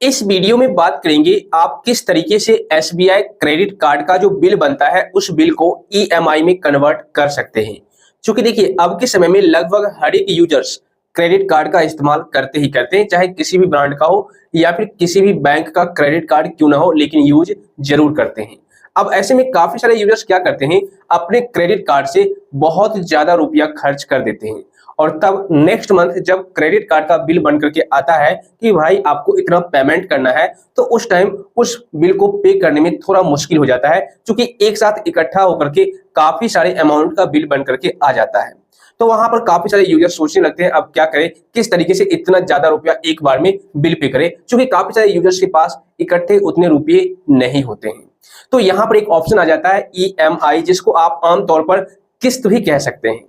इस वीडियो में बात करेंगे आप किस तरीके से एसबीआई क्रेडिट कार्ड का जो बिल बनता है उस बिल को ईएमआई में कन्वर्ट कर सकते हैं। क्योंकि देखिए अब के समय में लगभग हर एक यूजर्स क्रेडिट कार्ड का इस्तेमाल करते ही करते हैं, चाहे किसी भी ब्रांड का हो या फिर किसी भी बैंक का क्रेडिट कार्ड क्यों ना हो, लेकिन यूज जरूर करते हैं। अब ऐसे में काफी सारे यूजर्स क्या करते हैं, अपने क्रेडिट कार्ड से बहुत ज्यादा रुपया खर्च कर देते हैं और तब नेक्स्ट मंथ जब क्रेडिट कार्ड का बिल बन करके आता है कि भाई आपको इतना पेमेंट करना है, तो उस टाइम उस बिल को पे करने में थोड़ा मुश्किल हो जाता है, क्योंकि एक साथ इकट्ठा होकर के काफी सारे अमाउंट का बिल बन करके आ जाता है। तो वहां पर काफी सारे यूजर सोचने लगते हैं अब क्या करें, किस तरीके से इतना ज्यादा रुपया एक बार में बिल पे करें, क्योंकि काफी सारे यूजर्स के पास इकट्ठे उतने रुपये नहीं होते हैं। तो यहाँ पर एक ऑप्शन आ जाता है ईएमआई, जिसको आप आमतौर पर किस्त भी कह सकते हैं।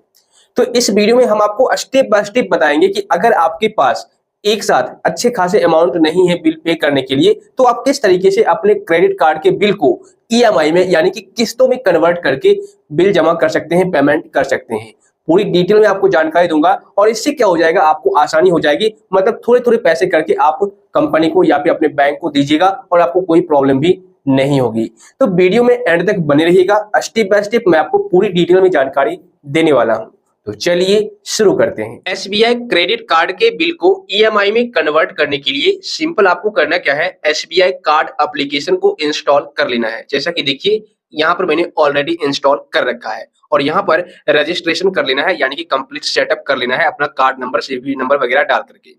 तो इस वीडियो में हम आपको स्टेप बाय स्टेप बताएंगे कि अगर आपके पास एक साथ अच्छे खासे अमाउंट नहीं है बिल पे करने के लिए, तो आप किस तरीके से अपने क्रेडिट कार्ड के बिल को ईएमआई में यानी कि किस्तों में कन्वर्ट करके बिल जमा कर सकते हैं, पेमेंट कर सकते हैं। पूरी डिटेल में आपको जानकारी दूंगा और इससे क्या हो जाएगा, आपको आसानी हो जाएगी। मतलब थोड़े थोड़े पैसे करके आप कंपनी को या फिर अपने बैंक को दीजिएगा और आपको कोई प्रॉब्लम भी नहीं होगी। तो वीडियो में एंड तक बने रहिएगा, स्टेप बाय स्टेप मैं आपको पूरी डिटेल में जानकारी देने वाला हूं। तो चलिए शुरू करते हैं। एसबीआई क्रेडिट कार्ड के बिल को ईएमआई में कन्वर्ट करने के लिए सिंपल आपको करना क्या है, एसबीआई कार्ड एप्लीकेशन को इंस्टॉल कर लेना है। जैसा कि देखिए यहाँ पर मैंने ऑलरेडी इंस्टॉल कर रखा है और यहाँ पर रजिस्ट्रेशन कर लेना है, यानी कि कंप्लीट सेटअप कर लेना है अपना कार्ड नंबर, सीवीवी नंबर वगैरह डाल करके।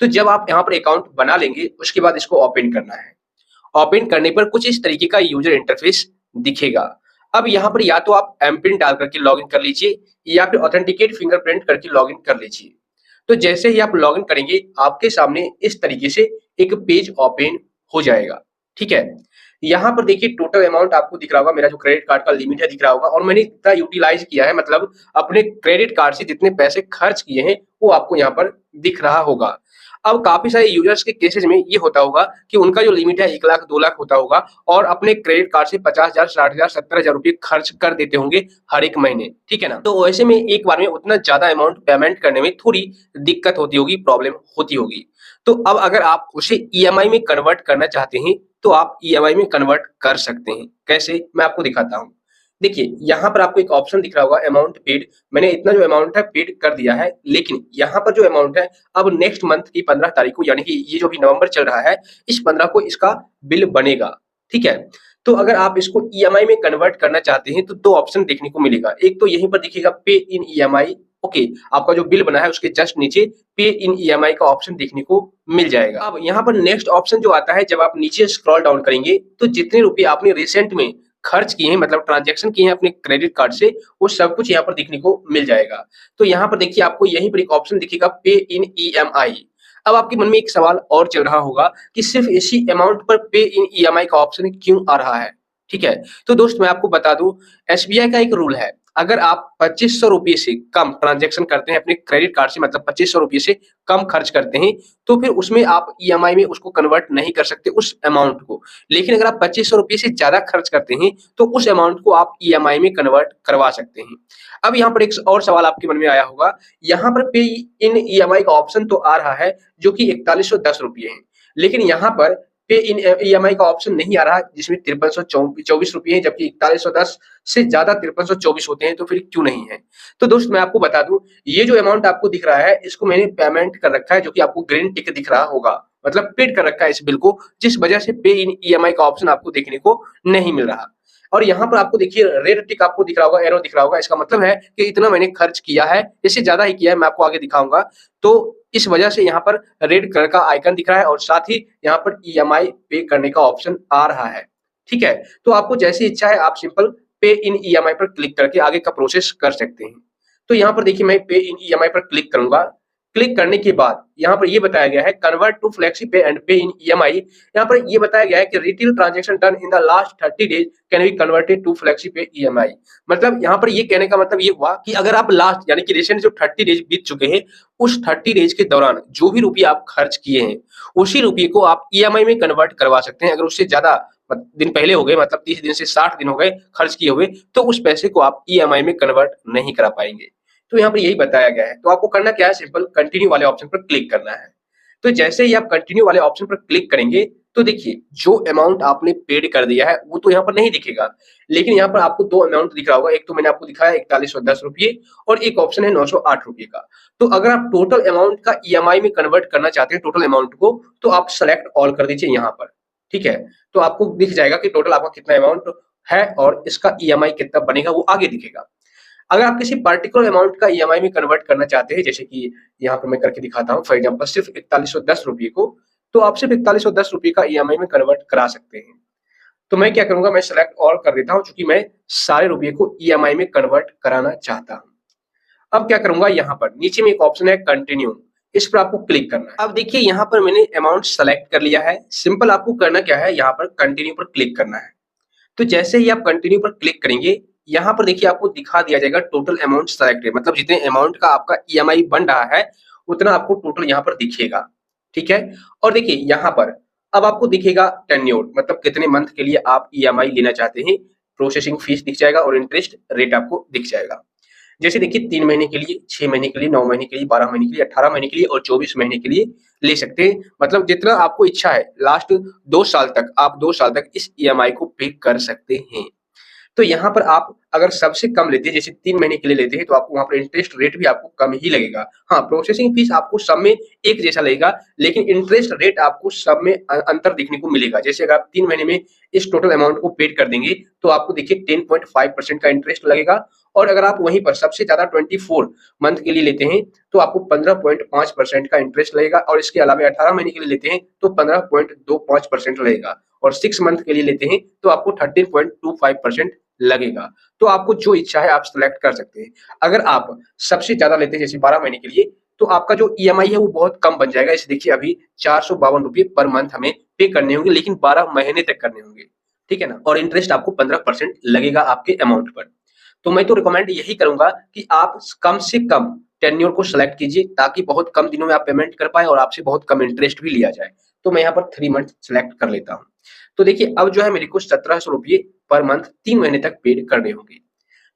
तो जब आप यहाँ पर अकाउंट बना लेंगे उसके बाद इसको ओपन करना है। ओपन करने पर कुछ इस तरीके का यूजर इंटरफेस दिखेगा। अब यहाँ पर या तो आप एम पिन डाल करके लॉगिन कर लीजिए या फिर ऑथेंटिकेट फिंगरप्रिंट करके लॉगिन कर लीजिए। तो जैसे ही आप लॉगिन करेंगे आपके सामने इस तरीके से एक पेज ओपन हो जाएगा। ठीक है, यहाँ पर देखिए टोटल अमाउंट आपको दिख रहा होगा, मेरा जो क्रेडिट कार्ड का लिमिट है दिख रहा होगा और मैंने इतना यूटिलाइज किया है, मतलब अपने क्रेडिट कार्ड से जितने पैसे खर्च किए हैं वो आपको यहाँ पर दिख रहा होगा। अब काफी सारे यूजर्स के केसेस में ये होता होगा कि उनका जो लिमिट है 1 लाख 2 लाख होता होगा और अपने क्रेडिट कार्ड से 50,000 60,000 70,000 रुपए खर्च कर देते होंगे हर एक महीने। ठीक है ना, तो ऐसे में एक बार में उतना ज्यादा अमाउंट पेमेंट करने में थोड़ी दिक्कत होती होगी, प्रॉब्लम होती होगी। तो अब अगर आप उसे ईएमआई में कन्वर्ट करना चाहते हैं तो आप ईएमआई में कन्वर्ट कर सकते हैं। कैसे, मैं आपको दिखाता हूँ। देखिए यहाँ पर आपको एक ऑप्शन दिख रहा होगा अमाउंट पेड। मैंने इतना जो अमाउंट है पेड कर दिया है, लेकिन यहाँ पर जो अमाउंट है अब नेक्स्ट मंथ की 15 तारीख को, यानी कि ये जो भी नवंबर चल रहा है, इस 15 को इसका बिल बनेगा। ठीक है, तो अगर आप इसको ईएमआई में कन्वर्ट करना चाहते हैं तो 2 ऑप्शन देखने को मिलेगा। एक तो यहीं पर दिखेगा पे इन ईएमआई। ओके, आपका जो बिल बना है उसके जस्ट नीचे पे इन ईएमआई का ऑप्शन देखने को मिल जाएगा। अब यहाँ पर नेक्स्ट ऑप्शन जो आता है, जब आप नीचे स्क्रॉल डाउन करेंगे तो जितने रुपए आपने रिसेंट में खर्च किए हैं, मतलब ट्रांजैक्शन किए हैं अपने क्रेडिट कार्ड से, वो सब कुछ यहाँ पर देखने को मिल जाएगा। तो यहाँ पर देखिए आपको यहीं पर एक ऑप्शन दिखेगा पे इन ईएमआई। अब आपके मन में एक सवाल और चल रहा होगा कि सिर्फ इसी अमाउंट पर पे इन ईएमआई का ऑप्शन क्यों आ रहा है। ठीक है, तो दोस्त मैं आपको बता दूं, एसबीआई का एक रूल है, अगर आप 2500 रुपये से कम ट्रांजैक्शन करते हैं अपने क्रेडिट कार्ड से, मतलब 2500 रुपये से कम खर्च करते हैं, तो फिर उसमें आप ईएमआई में उसको कन्वर्ट नहीं कर सकते उस अमाउंट को। लेकिन अगर आप 2500 रुपये से ज्यादा खर्च करते हैं तो उस अमाउंट को आप ईएमआई में कन्वर्ट करवा सकते हैं। अब यहाँ पर एक और सवाल आपके मन में आया होगा, यहाँ पर पे इन ईएमआई का ऑप्शन तो आ रहा है जो कि 4110 रुपये है, लेकिन यहाँ पर पे इन ईएमआई का ऑप्शन नहीं आ रहा जिसमें 5324 रुपये है, जबकि 4110 से ज्यादा 5324 होते हैं, तो फिर क्यों नहीं है। तो दोस्त मैं आपको बता दूं, ये जो अमाउंट आपको दिख रहा है इसको मैंने पेमेंट कर रखा है, जो कि आपको ग्रीन टिक दिख रहा होगा, मतलब पेड कर रखा है इस बिल को, जिस वजह से पे इन ईएमआई का ऑप्शन आपको देखने को नहीं मिल रहा। और यहाँ पर आपको देखिए रेड टिक आपको दिख रहा होगा, एरो दिख रहा होगा, इसका मतलब है कि इतना मैंने खर्च किया है, इससे ज्यादा ही किया है, मैं आपको आगे दिखाऊंगा। तो इस वजह से यहाँ पर रेड कलर का आइकन दिख रहा है और साथ ही यहाँ पर ईएमआई पे करने का ऑप्शन आ रहा है। ठीक है, तो आपको जैसी इच्छा है आप सिंपल पे इन ईएमआई पर क्लिक करके आगे का प्रोसेस कर सकते हैं। तो यहाँ पर देखिए मैं पे इन ईएमआई पर क्लिक करूंगा। क्लिक करने के बाद यहाँ पर ये बताया गया है कन्वर्ट टू फ्लेक्सी पे एंड पे इन ईएमआई। यहाँ पर ये बताया गया है कि retail transaction done in the last 30 days can be converted to flexi pay EMI. मतलब यहाँ पर ये कहने का मतलब ये हुआ कि अगर आप लास्ट यानी कि रिसेंट जो 30 डेज बीत चुके हैं, उस 30 डेज के दौरान जो भी रुपये आप खर्च किए हैं उसी रुपये को आप ईएमआई में कन्वर्ट करवा सकते हैं। अगर उससे ज्यादा दिन पहले हो गए, मतलब 30 दिन से 60 दिन हो गए खर्च किए हुए, तो उस पैसे को आप ईएमआई में कन्वर्ट नहीं करा पाएंगे। तो यहाँ पर यही बताया गया है। तो आपको करना क्या है, सिंपल कंटिन्यू वाले ऑप्शन पर क्लिक करना है। तो जैसे ही आप कंटिन्यू वाले ऑप्शन पर क्लिक करेंगे तो देखिए जो अमाउंट आपने पेड कर दिया है वो तो यहाँ पर नहीं दिखेगा, लेकिन यहाँ पर आपको दो अमाउंट दिख रहा होगा। एक तो मैंने आपको दिखाया 4110 रुपये और एक ऑप्शन है 908 रुपये का। तो अगर आप टोटल अमाउंट का ईएमआई में कन्वर्ट करना चाहते हैं टोटल अमाउंट को, तो आप सेलेक्ट ऑल कर दीजिए यहाँ पर। ठीक है, तो आपको दिख जाएगा कि टोटल आपका कितना अमाउंट है और इसका ईएमआई कितना बनेगा वो आगे दिखेगा। अगर आप किसी पर्टिकुलर अमाउंट का ईएमआई में कन्वर्ट करना चाहते हैं, जैसे कि यहाँ पर मैं करके दिखाता हूँ फॉर एग्जांपल सिर्फ 4110 रुपये को, तो आप सिर्फ 4110 रुपये का ईएमआई में कन्वर्ट करा सकते हैं। तो मैं क्या करूंगा, मैं सेलेक्ट ऑल कर देता हूं क्योंकि मैं सारे रुपये को ईएमआई में कन्वर्ट कराना चाहता हूं। अब क्या करूंगा, यहाँ पर नीचे में एक ऑप्शन है कंटिन्यू, इस पर आपको क्लिक करना है। अब देखिए यहाँ पर मैंने अमाउंट सेलेक्ट कर लिया है। सिंपल आपको करना क्या है, यहाँ पर कंटिन्यू पर क्लिक करना है। तो जैसे ही आप कंटिन्यू पर क्लिक करेंगे, यहाँ पर देखिए आपको दिखा दिया जाएगा टोटल अमाउंट सेलेक्टेड, मतलब जितने अमाउंट का आपका ईएमआई बन रहा है उतना आपको टोटल यहाँ पर दिखेगा। ठीक है, और देखिए यहाँ पर अब आपको दिखेगा टेन्योर, मतलब कितने मंथ के लिए आप ईएमआई लेना चाहते हैं। प्रोसेसिंग फीस दिख जाएगा और इंटरेस्ट रेट आपको दिख जाएगा। जैसे देखिए 3 महीने के लिए, 6 महीने के लिए, 9 महीने के लिए, 12 महीने के लिए, 18 महीने के लिए और 24 महीने के लिए ले सकते हैं। मतलब जितना आपको इच्छा है लास्ट 2 साल तक आप 2 साल तक इस ईएमआई को पे कर सकते हैं। तो यहाँ पर आप अगर सबसे कम लेते हैं, जैसे 3 महीने के लिए लेते हैं, तो आपको वहाँ पर इंटरेस्ट रेट भी आपको कम ही लगेगा। हाँ, प्रोसेसिंग फीस आपको सब में एक जैसा लगेगा, लेकिन इंटरेस्ट रेट आपको सब में अंतर देखने को मिलेगा। जैसे अगर आप 3 महीने में इस टोटल अमाउंट को पेड कर देंगे तो आपको देखिए 10.5% का इंटरेस्ट लगेगा, और अगर आप वहीं पर सबसे ज्यादा 24 मंथ के लिए लेते हैं तो आपको 15.5% का इंटरेस्ट लगेगा, और इसके अलावा 18 महीने के लिए लेते हैं तो 15.25% लगेगा, और 6 मंथ के लिए लेते हैं तो आपको 13.25% लगेगा। तो आपको जो इच्छा है आप सिलेक्ट कर सकते हैं। अगर आप सबसे ज्यादा लेते हैं जैसे 12 महीने के लिए, तो आपका जो ईएमआई है वो बहुत कम बन जाएगा। इसे देखिए अभी 452 रुपये पर मंथ हमें पे करने होंगे, लेकिन 12 महीने तक करने होंगे। ठीक है ना, और इंटरेस्ट आपको 15% लगेगा आपके अमाउंट पर। तो मैं तो रिकमेंड यही करूंगा कि आप कम से कम टेन्योर को सिलेक्ट कीजिए, ताकि बहुत कम दिनों में आप पेमेंट कर पाए और आपसे बहुत कम इंटरेस्ट भी लिया जाए। तो मैं यहाँ पर 3 मंथ सिलेक्ट कर लेता हूँ। तो देखिए अब जो है मेरे को 1700 रुपये पर मंथ 3 महीने तक पेड करने होंगे।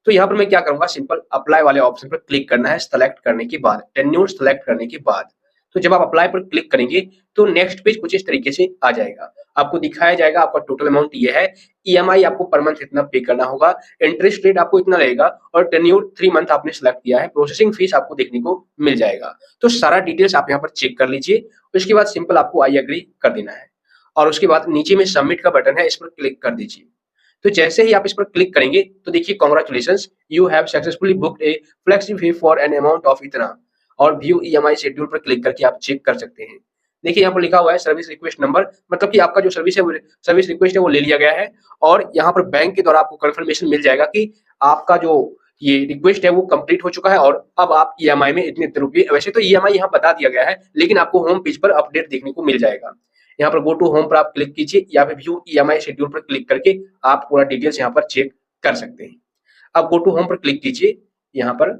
तो यहाँ पर मैं क्या करूंगा, सिंपल अप्लाई वाले ऑप्शन पर क्लिक करना है सेलेक्ट करने के बाद, टेन्योर सेलेक्ट करने के बाद। तो जब आप अप्लाई पर क्लिक करेंगे तो नेक्स्ट पेज कुछ इस तरीके से आ जाएगा। आपको दिखाया जाएगा आपका टोटल अमाउंट ये है, ईएमआई आपको पर मंथ इतना पे करना होगा, इंटरेस्ट रेट आपको इतना रहेगा, और टेन्योर 3 मंथ आपने सेलेक्ट किया है, प्रोसेसिंग फीस आपको देखने को मिल जाएगा। तो सारा डिटेल्स आप यहाँ पर चेक कर लीजिए। उसके बाद सिंपल आपको आई एग्री कर देना है, और उसके बाद नीचे में सबमिट का बटन है, इस पर क्लिक कर दीजिए। तो जैसे ही आप इस पर क्लिक करेंगे तो देखिए congratulations, you have successfully booked A flexi fee for an amount of इतना, और व्यू ईएमआई शेड्यूल पर क्लिक करके आप चेक कर सकते हैं। देखिए यहाँ पर लिखा हुआ है सर्विस रिक्वेस्ट नंबर, मतलब कि आपका जो सर्विस रिक्वेस्ट है वो ले लिया गया है, और यहाँ पर बैंक के द्वारा आपको कंफर्मेशन मिल जाएगा कि आपका जो ये रिक्वेस्ट है वो कंप्लीट हो चुका है, और अब आप ईएमआई में इतने रुपये, वैसे तो ईएमआई यहाँ बता दिया गया है, लेकिन आपको होम पेज पर अपडेट देखने को मिल जाएगा। यहाँ पर गो टू होम पर आप क्लिक कीजिए, या फिर व्यू ईएमआई शेड्यूल पर क्लिक करके आप पूरा डिटेल्स यहाँ पर चेक कर सकते हैं। अब गो टू होम पर क्लिक कीजिए यहाँ पर।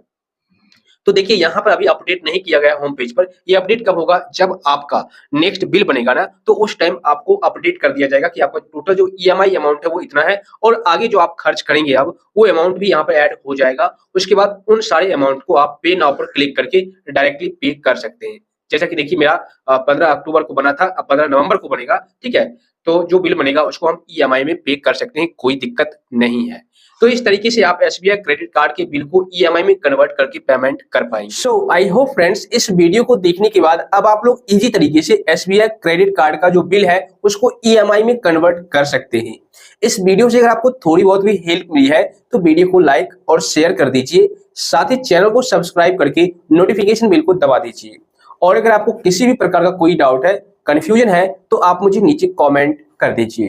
तो देखिए यहाँ पर अभी अपडेट नहीं किया गया होम पेज पर। ये अपडेट कब होगा, जब आपका नेक्स्ट बिल बनेगा ना, तो उस टाइम आपको अपडेट कर दिया जाएगा कि आपका टोटल जो ईएमआई अमाउंट है वो इतना है, और आगे जो आप खर्च करेंगे अब वो अमाउंट भी यहाँ पर ऐड हो जाएगा। उसके बाद उन सारे अमाउंट को आप पे नाउ पर क्लिक करके डायरेक्टली पे कर सकते हैं। जैसा कि देखिए मेरा 15 अक्टूबर को बना था, अब 15 नवंबर को बनेगा। ठीक है, तो जो बिल बनेगा उसको हम ईएमआई में पे कर सकते हैं, कोई दिक्कत नहीं है। तो इस तरीके से आप एसबीआई क्रेडिट कार्ड के बिल को ईएमआई में कन्वर्ट करके पेमेंट कर पाएंगे। सो आई होप फ्रेंड्स, इस वीडियो को देखने के बाद अब आप लोग इजी तरीके से एसबीआई क्रेडिट कार्ड का जो बिल है उसको ईएमआई में कन्वर्ट कर सकते हैं। इस वीडियो से अगर आपको थोड़ी बहुत भी हेल्प मिली है तो वीडियो को लाइक और शेयर कर दीजिए, साथ ही चैनल को सब्सक्राइब करके नोटिफिकेशन बिल को दबा दीजिए। और अगर आपको किसी भी प्रकार का कोई डाउट है, कंफ्यूजन है, तो आप मुझे नीचे कमेंट कर दीजिए।